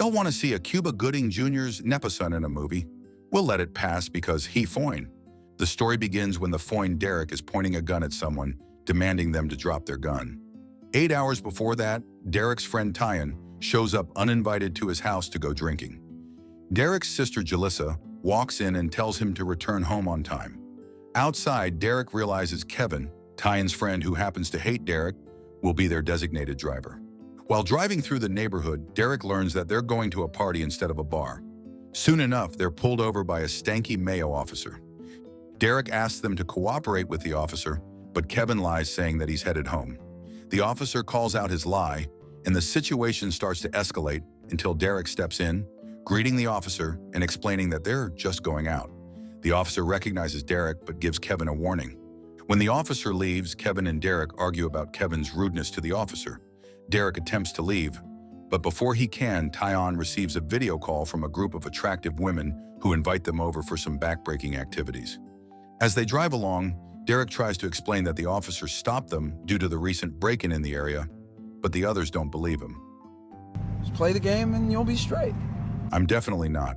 Y'all want to see a Cuba Gooding Jr.'s Nepa son in a movie? We'll let it pass because he foine. The story begins when the foine Derek is pointing a gun at someone, demanding them to drop their gun. 8 hours before that, Derek's friend Tyan shows up uninvited to his house to go drinking. Derek's sister Jalissa walks in and tells him to return home on time. Outside, Derek realizes Kevin, Tyan's friend who happens to hate Derek, will be their designated driver. While driving through the neighborhood, Derek learns that they're going to a party instead of a bar. Soon enough, they're pulled over by a stanky Mayo officer. Derek asks them to cooperate with the officer, but Kevin lies, saying that he's headed home. The officer calls out his lie, and the situation starts to escalate until Derek steps in, greeting the officer and explaining that they're just going out. The officer recognizes Derek but gives Kevin a warning. When the officer leaves, Kevin and Derek argue about Kevin's rudeness to the officer. Derek attempts to leave, but before he can, Tyan receives a video call from a group of attractive women who invite them over for some backbreaking activities. As they drive along, Derek tries to explain that the officer stopped them due to the recent break-in in the area, but the others don't believe him. Just play the game and you'll be straight. I'm definitely not.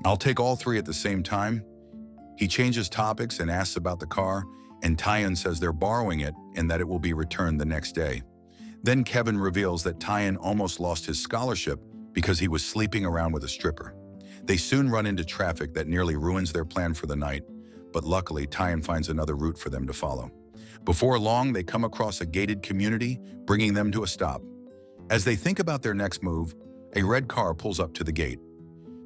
I'll take all three at the same time. He changes topics and asks about the car, and Tyan says they're borrowing it and that it will be returned the next day. Then Kevin reveals that Tyan almost lost his scholarship because he was sleeping around with a stripper. They soon run into traffic that nearly ruins their plan for the night, but luckily Tyan finds another route for them to follow. Before long, they come across a gated community, bringing them to a stop. As they think about their next move, a red car pulls up to the gate.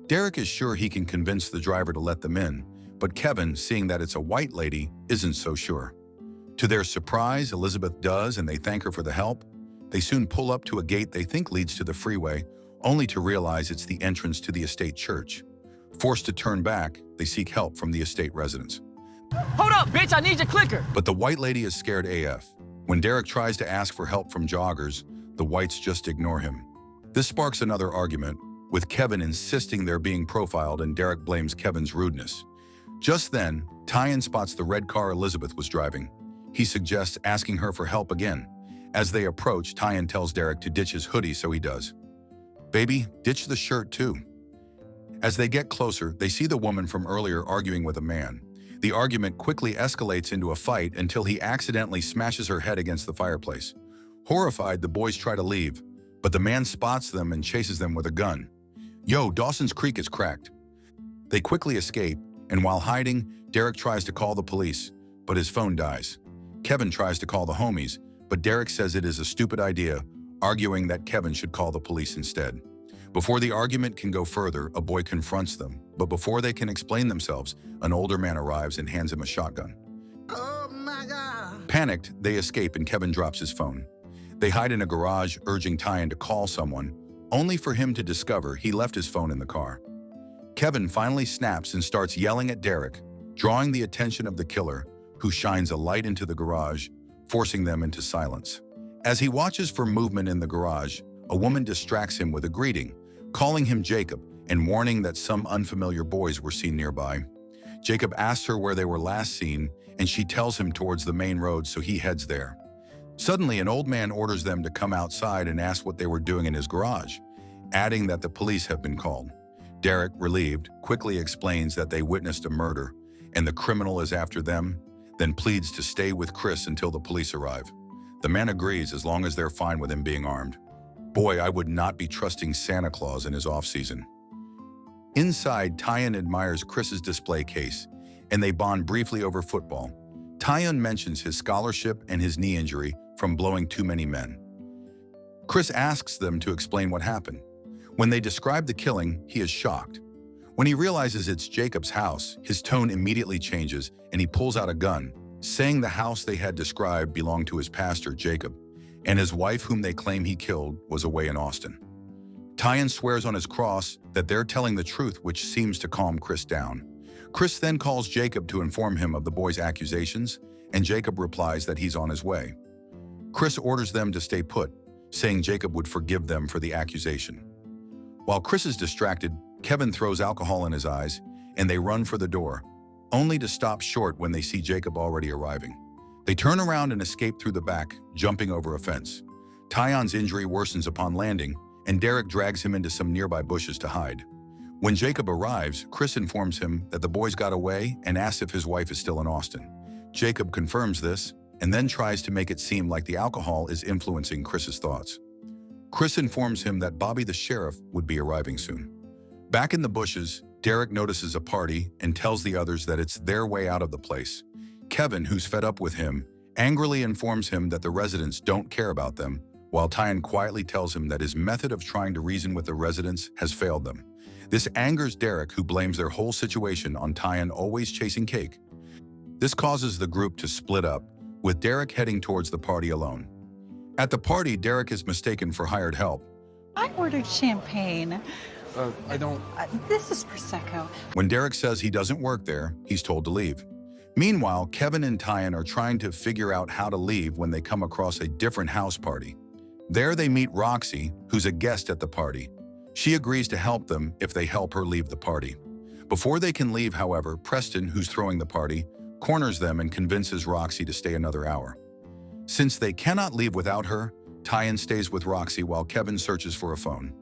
Derek is sure he can convince the driver to let them in, but Kevin, seeing that it's a white lady, isn't so sure. To their surprise, Elizabeth does, and they thank her for the help. They soon pull up to a gate they think leads to the freeway, only to realize it's the entrance to the estate church. Forced to turn back, they seek help from the estate residents. Hold up, bitch, I need your clicker. But the white lady is scared AF. When Derek tries to ask for help from joggers, the whites just ignore him. This sparks another argument, with Kevin insisting they're being profiled and Derek blames Kevin's rudeness. Just then, Tyan spots the red car Elizabeth was driving. He suggests asking her for help again. As they approach, Tyan tells Derek to ditch his hoodie, so he does. Baby, ditch the shirt too. As they get closer, they see the woman from earlier arguing with a man. The argument quickly escalates into a fight until he accidentally smashes her head against the fireplace. Horrified, the boys try to leave, but the man spots them and chases them with a gun. Yo, Dawson's Creek is cracked. They quickly escape, and while hiding, Derek tries to call the police, but his phone dies. Kevin tries to call the homies, but Derek says it is a stupid idea, arguing that Kevin should call the police instead. Before the argument can go further, a boy confronts them, but before they can explain themselves, an older man arrives and hands him a shotgun. Oh my God. Panicked, they escape and Kevin drops his phone. They hide in a garage, urging Tyan to call someone, only for him to discover he left his phone in the car. Kevin finally snaps and starts yelling at Derek, drawing the attention of the killer, who shines a light into the garage, forcing them into silence. As he watches for movement in the garage, a woman distracts him with a greeting, calling him Jacob and warning that some unfamiliar boys were seen nearby. Jacob asks her where they were last seen, and she tells him towards the main road, so he heads there. Suddenly, an old man orders them to come outside and ask what they were doing in his garage, adding that the police have been called. Derek, relieved, quickly explains that they witnessed a murder and the criminal is after them, then pleads to stay with Chris until the police arrive. The man agrees as long as they're fine with him being armed. Boy, I would not be trusting Santa Claus in his off-season. Inside, Tyan admires Chris's display case, and they bond briefly over football. Tyan mentions his scholarship and his knee injury from blowing too many men. Chris asks them to explain what happened. When they describe the killing, he is shocked. When he realizes it's Jacob's house, his tone immediately changes and he pulls out a gun, saying the house they had described belonged to his pastor, Jacob, and his wife, whom they claim he killed, was away in Austin. Tyan swears on his cross that they're telling the truth, which seems to calm Chris down. Chris then calls Jacob to inform him of the boys' accusations, and Jacob replies that he's on his way. Chris orders them to stay put, saying Jacob would forgive them for the accusation. While Chris is distracted, Kevin throws alcohol in his eyes, and they run for the door, only to stop short when they see Jacob already arriving. They turn around and escape through the back, jumping over a fence. Tyan's injury worsens upon landing, and Derek drags him into some nearby bushes to hide. When Jacob arrives, Chris informs him that the boys got away and asks if his wife is still in Austin. Jacob confirms this and then tries to make it seem like the alcohol is influencing Chris's thoughts. Chris informs him that Bobby the sheriff would be arriving soon. Back in the bushes, Derek notices a party and tells the others that it's their way out of the place. Kevin, who's fed up with him, angrily informs him that the residents don't care about them, while Tyan quietly tells him that his method of trying to reason with the residents has failed them. This angers Derek, who blames their whole situation on Tyan always chasing cake. This causes the group to split up, with Derek heading towards the party alone. At the party, Derek is mistaken for hired help. I ordered champagne. I don't... This is Prosecco. When Derek says he doesn't work there, he's told to leave. Meanwhile, Kevin and Tyan are trying to figure out how to leave when they come across a different house party. There they meet Roxy, who's a guest at the party. She agrees to help them if they help her leave the party. Before they can leave, however, Preston, who's throwing the party, corners them and convinces Roxy to stay another hour. Since they cannot leave without her, Tyan stays with Roxy while Kevin searches for a phone.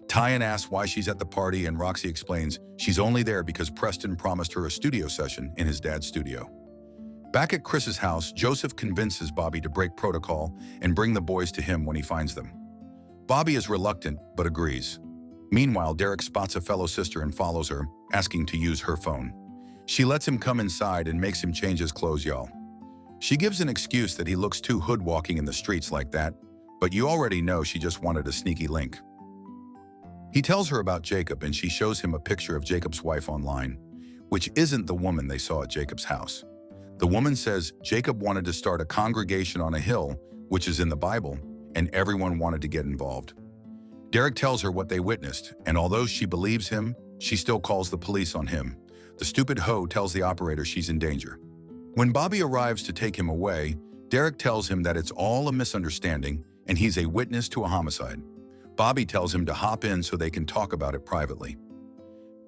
Tyan asks why she's at the party, and Roxy explains she's only there because Preston promised her a studio session in his dad's studio. Back at Chris's house, Joseph convinces Bobby to break protocol and bring the boys to him when he finds them. Bobby is reluctant, but agrees. Meanwhile, Derek spots a fellow sister and follows her, asking to use her phone. She lets him come inside and makes him change his clothes, y'all. She gives an excuse that he looks too hood walking in the streets like that, but you already know she just wanted a sneaky link. He tells her about Jacob, and she shows him a picture of Jacob's wife online, which isn't the woman they saw at Jacob's house. The woman says Jacob wanted to start a congregation on a hill, which is in the Bible, and everyone wanted to get involved. Derek tells her what they witnessed, and although she believes him, she still calls the police on him. The stupid hoe tells the operator she's in danger. When Bobby arrives to take him away, Derek tells him that it's all a misunderstanding and he's a witness to a homicide. Bobby tells him to hop in so they can talk about it privately.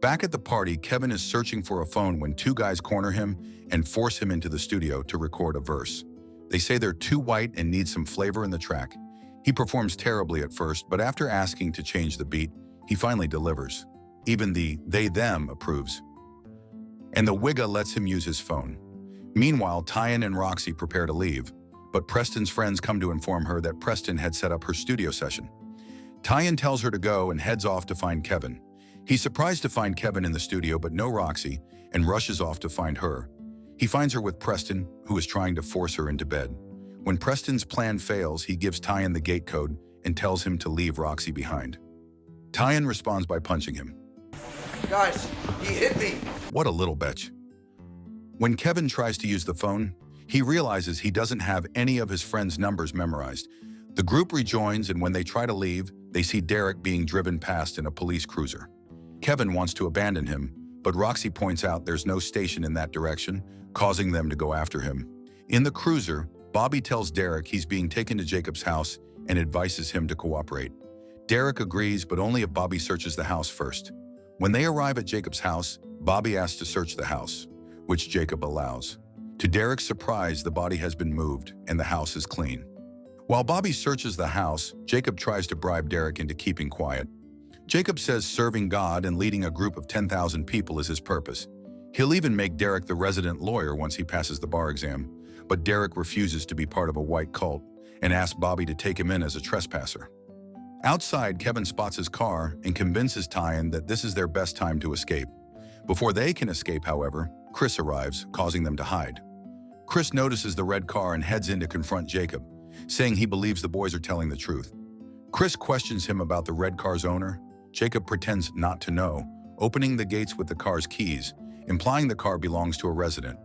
Back at the party, Kevin is searching for a phone when two guys corner him and force him into the studio to record a verse. They say they're too white and need some flavor in the track. He performs terribly at first, but after asking to change the beat, he finally delivers. Even the they-them approves. And the Wigga lets him use his phone. Meanwhile, Tyan and Roxy prepare to leave, but Preston's friends come to inform her that Preston had set up her studio session. Tyan tells her to go and heads off to find Kevin. He's surprised to find Kevin in the studio but no Roxy, and rushes off to find her. He finds her with Preston, who is trying to force her into bed. When Preston's plan fails, he gives Tyan the gate code and tells him to leave Roxy behind. Tyan responds by punching him. Guys, he hit me. What a little bitch. When Kevin tries to use the phone, he realizes he doesn't have any of his friends' numbers memorized. The group rejoins, and when they try to leave, they see Derek being driven past in a police cruiser. Kevin wants to abandon him, but Roxy points out there's no station in that direction, causing them to go after him. In the cruiser, Bobby tells Derek he's being taken to Jacob's house and advises him to cooperate. Derek agrees, but only if Bobby searches the house first. When they arrive at Jacob's house, Bobby asks to search the house, which Jacob allows. To Derek's surprise, the body has been moved and the house is clean. While Bobby searches the house, Jacob tries to bribe Derek into keeping quiet. Jacob says serving God and leading a group of 10,000 people is his purpose. He'll even make Derek the resident lawyer once he passes the bar exam, but Derek refuses to be part of a white cult and asks Bobby to take him in as a trespasser. Outside, Kevin spots his car and convinces Tyan that this is their best time to escape. Before they can escape, however, Chris arrives, causing them to hide. Chris notices the red car and heads in to confront Jacob, saying he believes the boys are telling the truth. Chris questions him about the red car's owner. Jacob pretends not to know, opening the gates with the car's keys, implying the car belongs to a resident.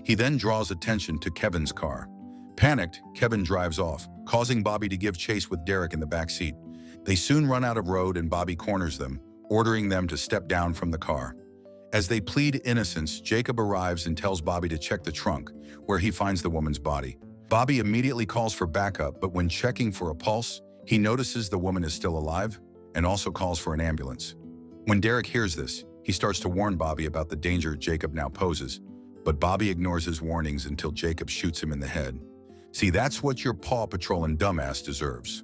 He then draws attention to Kevin's car. Panicked, Kevin drives off, causing Bobby to give chase with Derek in the back seat. They soon run out of road and Bobby corners them, ordering them to step down from the car. As they plead innocence, Jacob arrives and tells Bobby to check the trunk, where he finds the woman's body. Bobby immediately calls for backup, but when checking for a pulse, he notices the woman is still alive and also calls for an ambulance. When Derek hears this, he starts to warn Bobby about the danger Jacob now poses, but Bobby ignores his warnings until Jacob shoots him in the head. See, that's what your Paw Patrolling dumbass deserves.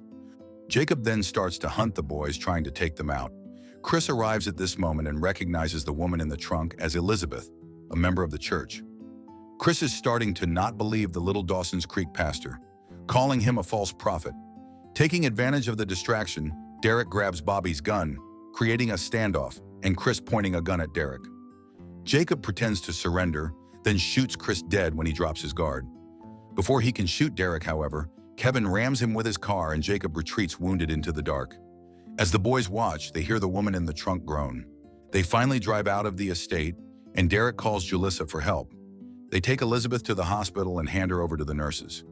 Jacob then starts to hunt the boys, trying to take them out. Chris arrives at this moment and recognizes the woman in the trunk as Elizabeth, a member of the church. Chris is starting to not believe the little Dawson's Creek pastor, calling him a false prophet. Taking advantage of the distraction, Derek grabs Bobby's gun, creating a standoff, and Chris pointing a gun at Derek. Jacob pretends to surrender, then shoots Chris dead when he drops his guard. Before he can shoot Derek, however, Kevin rams him with his car and Jacob retreats wounded into the dark. As the boys watch, they hear the woman in the trunk groan. They finally drive out of the estate, and Derek calls Julissa for help. They take Elizabeth to the hospital and hand her over to the nurses.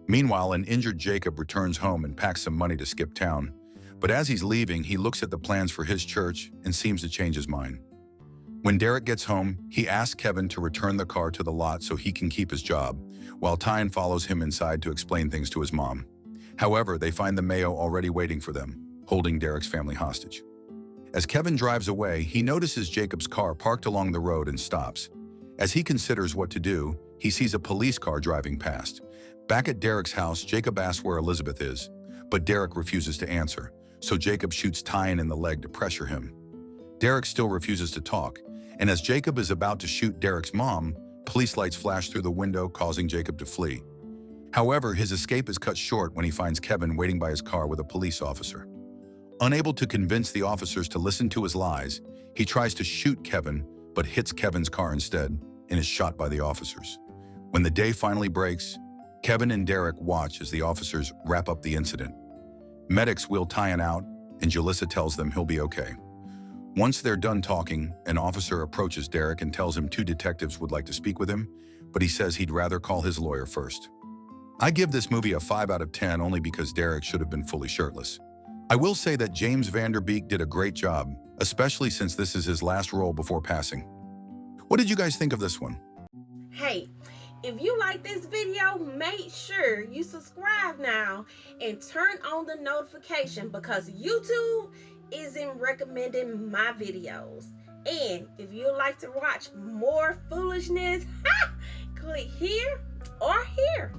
Meanwhile, an injured Jacob returns home and packs some money to skip town. But as he's leaving, he looks at the plans for his church and seems to change his mind. When Derek gets home, he asks Kevin to return the car to the lot so he can keep his job, while Tyne follows him inside to explain things to his mom. However, they find the Mayo already waiting for them, holding Derek's family hostage. As Kevin drives away, he notices Jacob's car parked along the road and stops. As he considers what to do, he sees a police car driving past. Back at Derek's house, Jacob asks where Elizabeth is, but Derek refuses to answer, so Jacob shoots Tyne in the leg to pressure him. Derek still refuses to talk, and as Jacob is about to shoot Derek's mom, police lights flash through the window, causing Jacob to flee. However, his escape is cut short when he finds Kevin waiting by his car with a police officer. Unable to convince the officers to listen to his lies, he tries to shoot Kevin, but hits Kevin's car instead and is shot by the officers. When the day finally breaks, Kevin and Derek watch as the officers wrap up the incident. Medics wheel Tyne out, and Julissa tells them he'll be okay. Once they're done talking, an officer approaches Derek and tells him 2 detectives would like to speak with him, but he says he'd rather call his lawyer first. I give this movie a 5 out of 10 only because Derek should have been fully shirtless. I will say that James Van Der Beek did a great job, especially since this is his last role before passing. What did you guys think of this one? Hey, if you like this video, make sure you subscribe now and turn on the notification because YouTube isn't recommending my videos. And if you like to watch more foolishness, click here or here.